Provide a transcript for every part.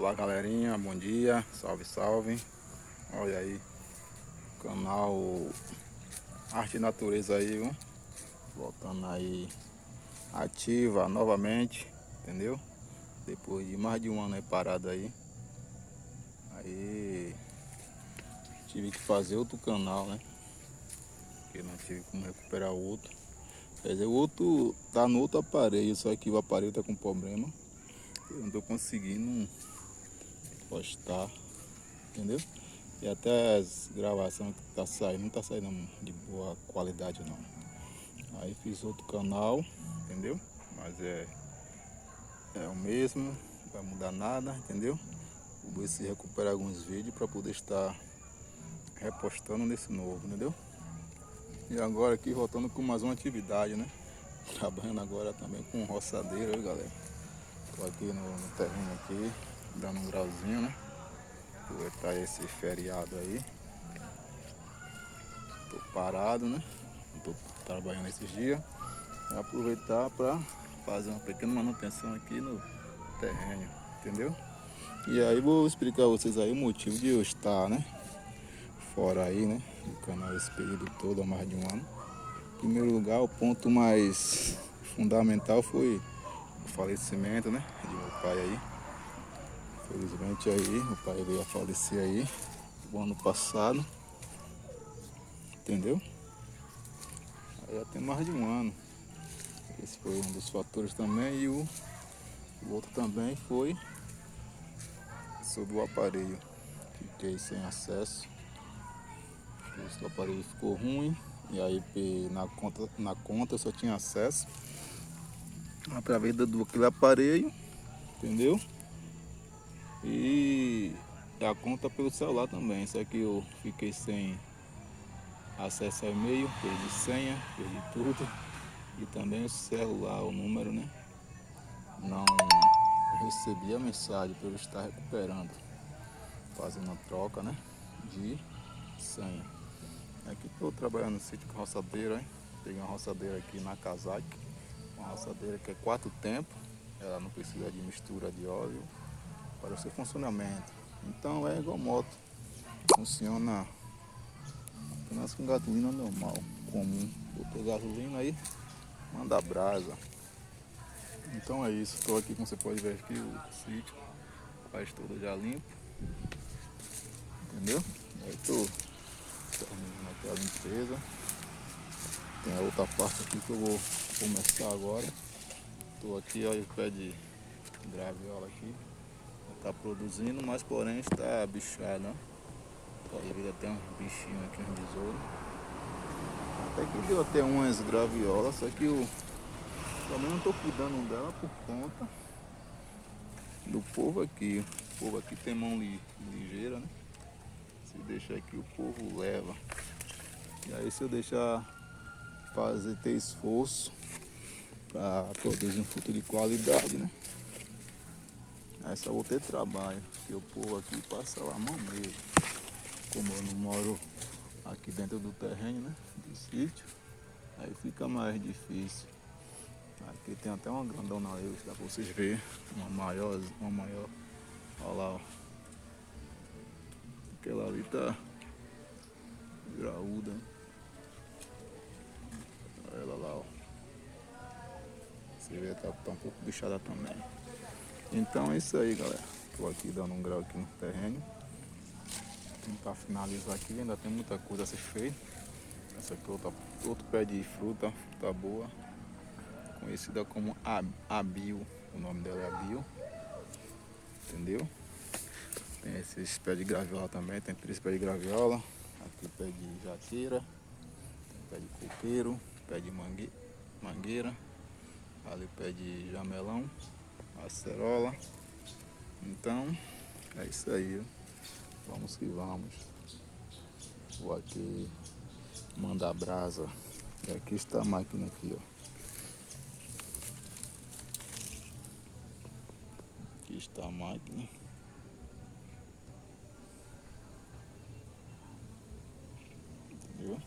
Olá galerinha, bom dia, salve salve. Olha aí, canal Arte e Natureza aí, viu? Voltando aí ativa novamente, entendeu? Depois de mais de um ano aí parado aí. Aí tive que fazer outro canal, né? Porque não tive como recuperar o outro. Quer dizer, o outro tá no outro aparelho, só que o aparelho tá com problema. Eu não tô conseguindo postar, entendeu? E até as gravações que tá saindo, não tá saindo de boa qualidade não. Aí fiz outro canal, entendeu? Mas é o mesmo, não vai mudar nada, entendeu? Vou ver se recuperar alguns vídeos para poder estar repostando nesse novo, entendeu? E agora aqui voltando com mais uma atividade, né? Trabalhando agora também com roçadeira, viu, galera? Tô aqui no terreno aqui, dando um grauzinho, né? Aproveitar esse feriado aí. Tô parado, né? Não tô trabalhando esses dias. Vou aproveitar para fazer uma pequena manutenção aqui no terreno, entendeu? E aí vou explicar a vocês aí o motivo de eu estar, né? Fora aí, né? Do canal esse período todo, há mais de um ano. Em primeiro lugar, o ponto mais fundamental foi o falecimento, né? De meu pai aí. Infelizmente aí, meu pai veio a falecer aí no ano passado. Entendeu? Aí já tem mais de um ano. Esse foi um dos fatores também. E o outro também foi sobre o aparelho. Fiquei sem acesso. O aparelho ficou ruim. E aí na conta eu só tinha acesso através do aquele aparelho. Entendeu? E a conta pelo celular também. Só que eu fiquei sem acesso ao e-mail, perdi senha, perdi tudo. E também o celular, o número, né? Não recebi a mensagem para eu estar recuperando, fazendo a troca, né? De senha. Aqui estou trabalhando no sítio com roçadeira, hein? Peguei uma roçadeira aqui na Kazakh, uma roçadeira que é 4 tempos, ela não precisa de mistura de óleo para o seu funcionamento. Então é igual moto, funciona apenas com gasolina normal, comum. Botou gasolina aí, manda brasa. Então é isso, estou aqui, como você pode ver aqui, o sítio quase todo já limpo, entendeu? Aí estou terminando aqui a limpeza. Tem a outra parte aqui que eu vou começar agora. Estou aqui, olha o pé de graviola aqui. Está produzindo, mas porém está bichado, né? Pode ver até uns bichinhos aqui, um besouro. Até que deu até umas graviolas, só que eu também não estou cuidando dela por conta do povo aqui. O povo aqui tem mão ligeira, né? Se deixar aqui o povo leva. E aí se eu deixar ter esforço para produzir um fruto de qualidade, né? Aí só vou ter trabalho, porque o povo aqui passa lá a mão mesmo. Como eu não moro aqui dentro do terreno, né? Do sítio, aí fica mais difícil. Aqui tem até uma grandona ali, dá pra vocês verem. Uma maior. Olha lá, ó. Aquela ali tá graúda. Olha ela lá, ó. Você vê, tá um pouco bichada também. Então é isso aí, galera. Tô aqui dando um grau aqui no terreno. Tentar finalizar aqui, ainda tem muita coisa a ser feita. Essa aqui é outro pé de fruta boa, conhecida como Abio. O nome dela é Abio. Entendeu? Tem esses pés de graviola também, tem 3 pés de graviola. Aqui pé de jaqueira, pé de coqueiro, pé de mangueira. Ali pé de jamelão, acerola. Então é isso aí. Vamos que vamos. Vou aqui mandar brasa. E aqui está a máquina aqui, ó. Aqui está a máquina. Entendeu?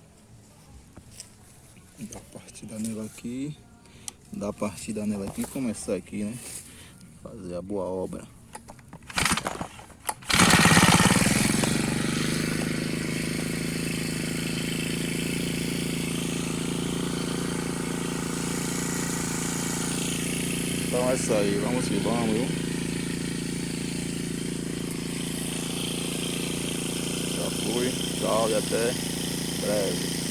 Dá partida nela aqui. Dá partida nela aqui e começar aqui, né? Fazer a boa obra. Então é isso aí, vamos que vamos, viu? Já fui, tchau e até breve.